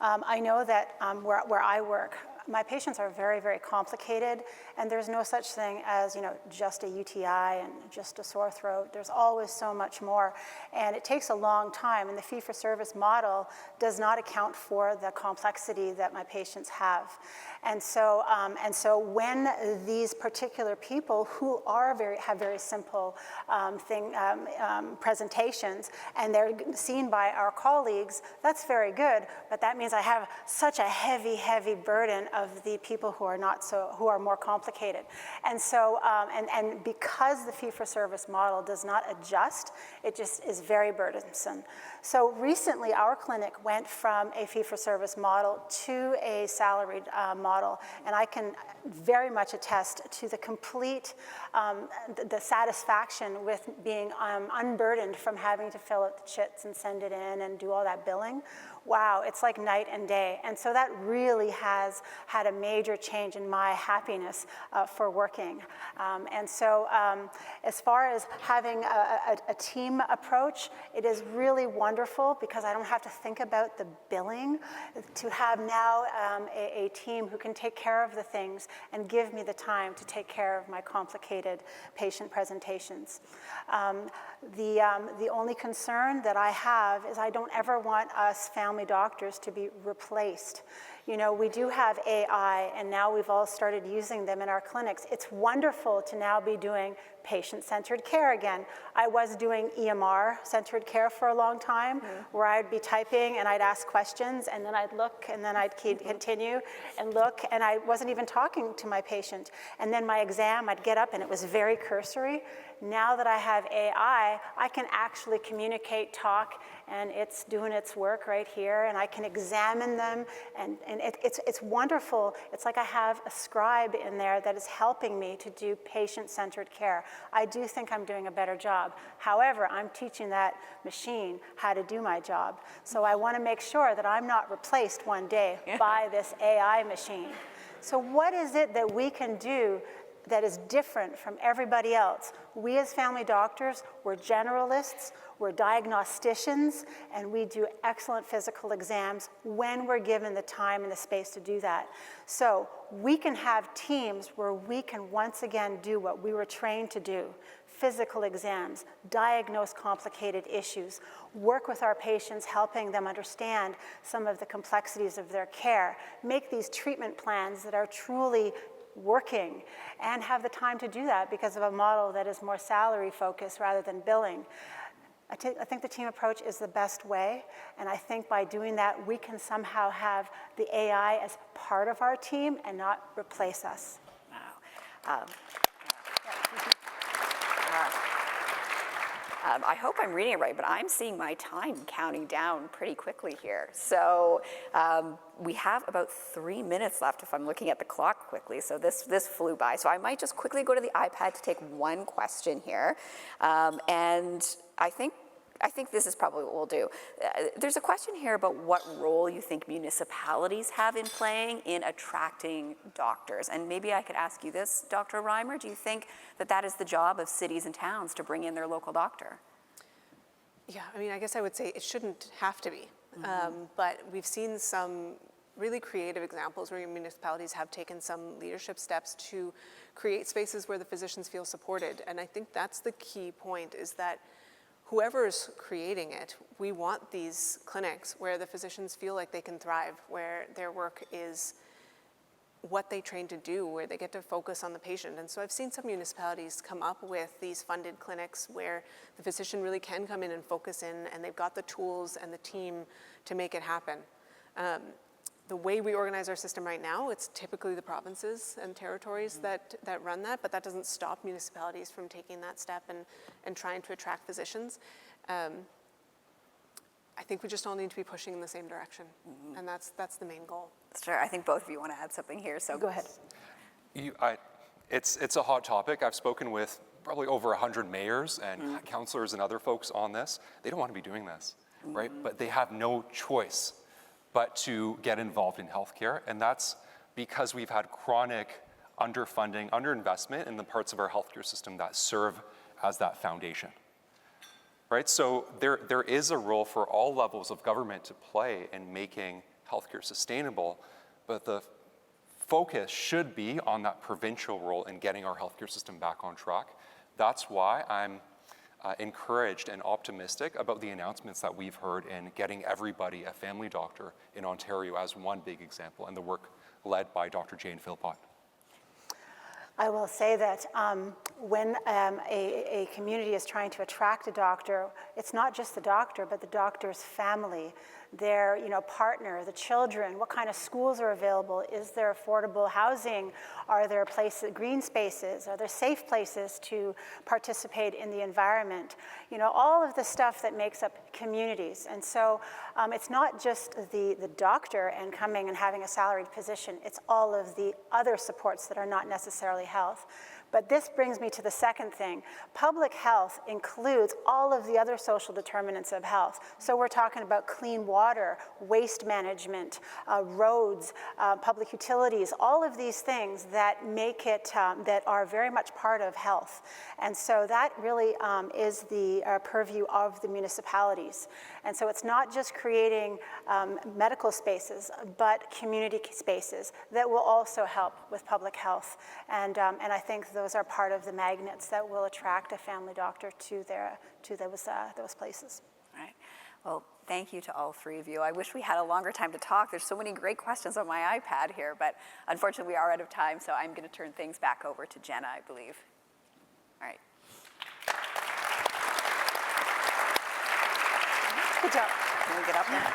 I know that where I work, my patients are very, very complicated, and there's no such thing as, just a UTI and just a sore throat. There's always so much more, and it takes a long time, and the fee-for-service model does not account for the complexity that my patients have. And so when these particular people who have very simple presentations, and they're seen by our colleagues, that's very good, but that means I have such a heavy, heavy burden of the people who are more complicated. And so, and because the fee-for-service model does not adjust, it just is very burdensome. So recently, our clinic went from a fee-for-service model to a salaried model, and I can very much attest to the complete, the satisfaction with being unburdened from having to fill out the chits and send it in and do all that billing. Wow, it's like night and day. And so that really has had a major change in my happiness for working. And so as far as having a team approach, it is really wonderful because I don't have to think about the billing. To have now a team who can take care of the things and give me the time to take care of my complicated patient presentations. The only concern that I have is I don't ever want us family doctors to be replaced. We do have AI, and now we've all started using them in our clinics. It's wonderful to now be doing patient-centered care again. I was doing EMR-centered care for a long time, where I'd be typing and I'd ask questions, and then I'd look, and then I'd continue and look, and I wasn't even talking to my patient. And then my exam, I'd get up, and it was very cursory. Now that I have AI, I can actually communicate, talk, and it's doing its work right here, and I can examine them, and it's wonderful. It's like I have a scribe in there that is helping me to do patient-centered care. I do think I'm doing a better job. However, I'm teaching that machine how to do my job. So I want to make sure that I'm not replaced one day by this AI machine. So what is it that we can do that is different from everybody else? We as family doctors, we're generalists, we're diagnosticians, and we do excellent physical exams when we're given the time and the space to do that. So we can have teams where we can once again do what we were trained to do: physical exams, diagnose complicated issues, work with our patients, helping them understand some of the complexities of their care, make these treatment plans that are truly working, and have the time to do that because of a model that is more salary focused rather than billing. I think the team approach is the best way, and I think by doing that, we can somehow have the AI as part of our team and not replace us. Wow. I hope I'm reading it right, but I'm seeing my time counting down pretty quickly here. So we have about 3 minutes left if I'm looking at the clock quickly. So this flew by. So I might just quickly go to the iPad to take one question here. And I think this is probably what we'll do. There's a question here about what role you think municipalities have in playing in attracting doctors. And maybe I could ask you this, Dr. Reimer, do you think that is the job of cities and towns to bring in their local doctor? Yeah, I mean, I guess I would say it shouldn't have to be. But we've seen some really creative examples where municipalities have taken some leadership steps to create spaces where the physicians feel supported. And I think that's the key point, is that whoever is creating it, we want these clinics where the physicians feel like they can thrive, where their work is what they train to do, where they get to focus on the patient. And so I've seen some municipalities come up with these funded clinics where the physician really can come in and focus in, and they've got the tools and the team to make it happen. The way we organize our system right now, it's typically the provinces and territories that run that, but that doesn't stop municipalities from taking that step and trying to attract physicians. I think we just all need to be pushing in the same direction, and that's the main goal. Sure, I think both of you want to add something here, so go ahead. It's a hot topic. I've spoken with probably over 100 mayors and councillors and other folks on this. They don't want to be doing this, right? But they have no choice but to get involved in healthcare, and that's because we've had chronic underfunding, underinvestment in the parts of our healthcare system that serve as that foundation, right? So there is a role for all levels of government to play in making healthcare sustainable, but the focus should be on that provincial role in getting our healthcare system back on track. That's why I'm encouraged and optimistic about the announcements that we've heard in getting everybody a family doctor in Ontario as one big example, and the work led by Dr. Jane Philpott. I will say that when a community is trying to attract a doctor, it's not just the doctor, but the doctor's family, their partner, the children. What kind of schools are available? Is there affordable housing? Are there places, green spaces? Are there safe places to participate in the environment? All of the stuff that makes up communities. And so it's not just the doctor and coming and having a salaried position. It's all of the other supports that are not necessarily health. But this brings me to the second thing. Public health includes all of the other social determinants of health. So we're talking about clean water, waste management, roads, public utilities, all of these things that make it, that are very much part of health. And so that really is the purview of the municipalities. And so it's not just creating medical spaces, but community spaces that will also help with public health. And I think those are part of the magnets that will attract a family doctor to those places. All right. Well, thank you to all three of you. I wish we had a longer time to talk. There's so many great questions on my iPad here, but unfortunately we are out of time, so I'm going to turn things back over to Jenna, I believe. All right. Good job. Can we get up now?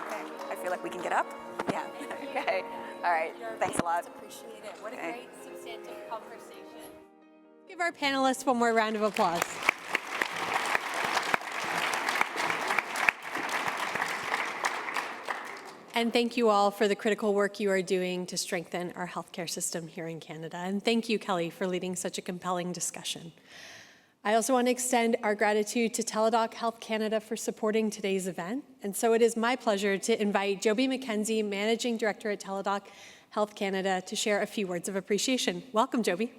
Okay. I feel like we can get up? Yeah. Okay. All right. Thanks a lot. Appreciate it. What a great substantive conversation. Give our panelists one more round of applause. And thank you all for the critical work you are doing to strengthen our healthcare system here in Canada. And thank you, Kelly, for leading such a compelling discussion. I also want to extend our gratitude to Teladoc Health Canada for supporting today's event. And so it is my pleasure to invite Joby McKenzie, Managing Director at Teladoc Health Canada, to share a few words of appreciation. Welcome, Joby.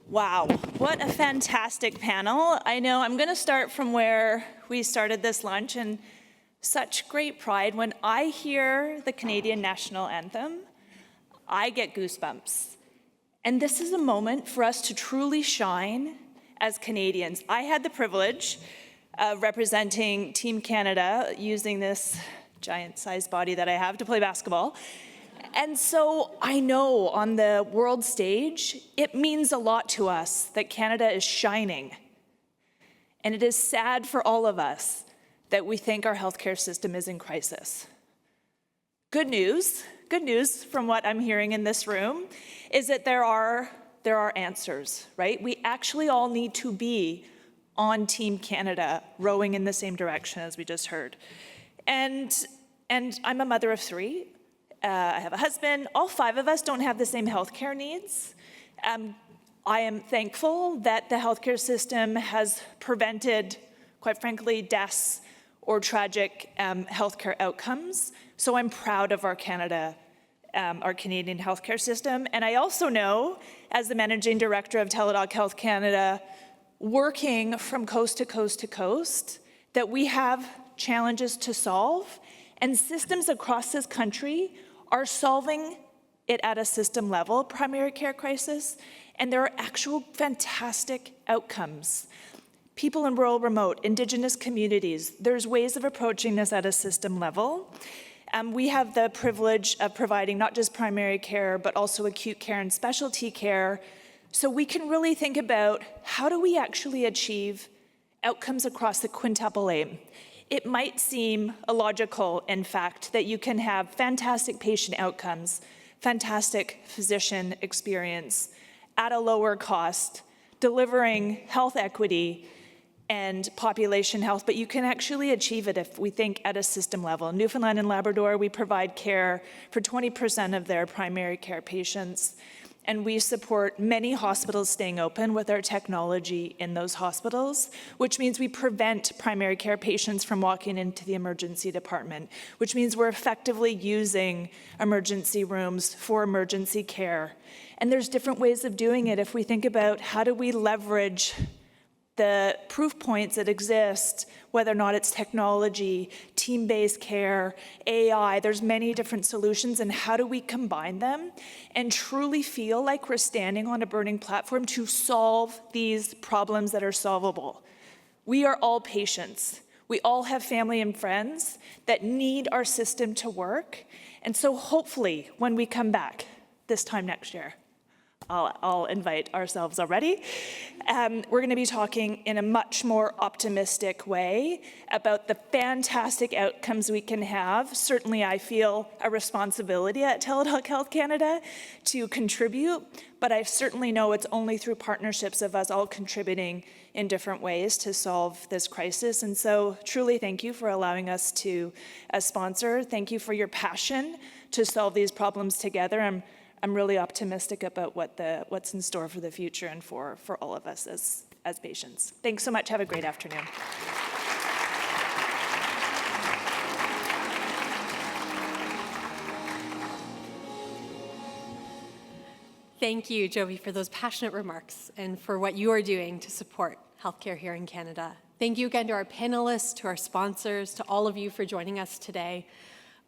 Wow, what a fantastic panel. I know I'm going to start from where we started this lunch, and such great pride. When I hear the Canadian National Anthem, I get goosebumps. And this is a moment for us to truly shine as Canadians. I had the privilege of representing Team Canada using this giant-sized body that I have to play basketball. And so I know on the world stage, it means a lot to us that Canada is shining. And it is sad for all of us that we think our healthcare system is in crisis. good news from what I'm hearing in this room is that there are answers, right? We actually all need to be on Team Canada, rowing in the same direction as we just heard. And I'm a mother of 3. I have a husband. All 5 of us don't have the same healthcare needs. I am thankful that the healthcare system has prevented, quite frankly, deaths or tragic healthcare outcomes. So I'm proud of our Canadian healthcare system. And I also know, as the managing director of Teladoc Health Canada, working from coast to coast to coast, that we have challenges to solve, and systems across this country are solving it at a system level, primary care crisis, and there are actual fantastic outcomes. People in rural, remote, Indigenous communities, there's ways of approaching this at a system level. We have the privilege of providing not just primary care, but also acute care and specialty care. So we can really think about how do we actually achieve outcomes across the quintuple aim. It might seem illogical, in fact, that you can have fantastic patient outcomes, fantastic physician experience at a lower cost, delivering health equity and population health, but you can actually achieve it if we think at a system level. In Newfoundland and Labrador, we provide care for 20% of their primary care patients, and we support many hospitals staying open with our technology in those hospitals, which means we prevent primary care patients from walking into the emergency department, which means we're effectively using emergency rooms for emergency care. And there's different ways of doing it. If we think about how do we leverage the proof points that exist, whether or not it's technology, team-based care, AI, there's many different solutions, and how do we combine them and truly feel like we're standing on a burning platform to solve these problems that are solvable? We are all patients. We all have family and friends that need our system to work. And so hopefully when we come back this time next year, I'll invite ourselves already. We're going to be talking in a much more optimistic way about the fantastic outcomes we can have. Certainly, I feel a responsibility at Teladoc Health Canada to contribute, but I certainly know it's only through partnerships of us all contributing in different ways to solve this crisis. And so truly thank you for allowing us to sponsor. Thank you for your passion to solve these problems together. I'm really optimistic about what's in store for the future and for all of us as patients. Thanks so much. Have a great afternoon. Thank you, Jovi, for those passionate remarks and for what you are doing to support healthcare here in Canada. Thank you again to our panelists, to our sponsors, to all of you for joining us today.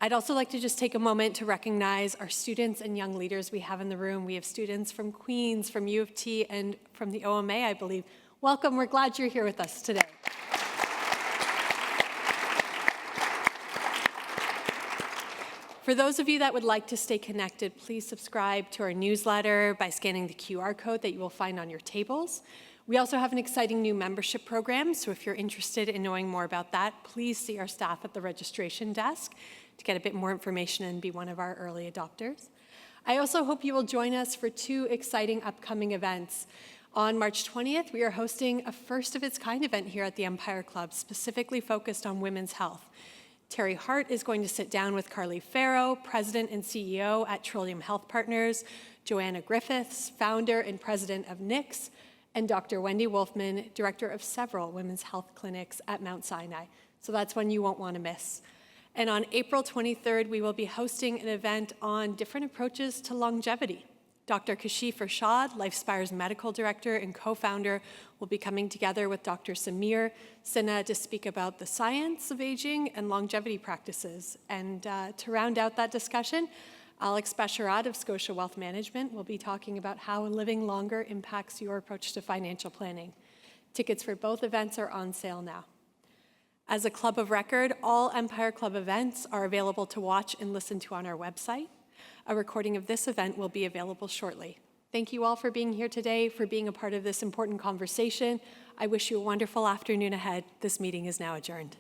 I'd also like to just take a moment to recognize our students and young leaders we have in the room. We have students from Queen's, from U of T, and from the OMA, I believe. Welcome, we're glad you're here with us today. For those of you that would like to stay connected, please subscribe to our newsletter by scanning the QR code that you will find on your tables. We also have an exciting new membership program, so if you're interested in knowing more about that, please see our staff at the registration desk to get a bit more information and be one of our early adopters. I also hope you will join us for 2 exciting upcoming events. On March 20th, we are hosting a first-of-its-kind event here at the Empire Club, specifically focused on women's health. Terry Hart is going to sit down with Carly Farrow, President and CEO at Trillium Health Partners, Joanna Griffiths, founder and president of NICS, and Dr. Wendy Wolfman, director of several women's health clinics at Mount Sinai. So that's one you won't want to miss. And on April 23rd, we will be hosting an event on different approaches to longevity. Dr. Kashif Rashad, LifeSpire's medical director and co-founder, will be coming together with Dr. Samir Sinha to speak about the science of aging and longevity practices. And to round out that discussion, Alex Basharat of Scotia Wealth Management will be talking about how living longer impacts your approach to financial planning. Tickets for both events are on sale now. As a club of record, all Empire Club events are available to watch and listen to on our website. A recording of this event will be available shortly. Thank you all for being here today, for being a part of this important conversation. I wish you a wonderful afternoon ahead. This meeting is now adjourned.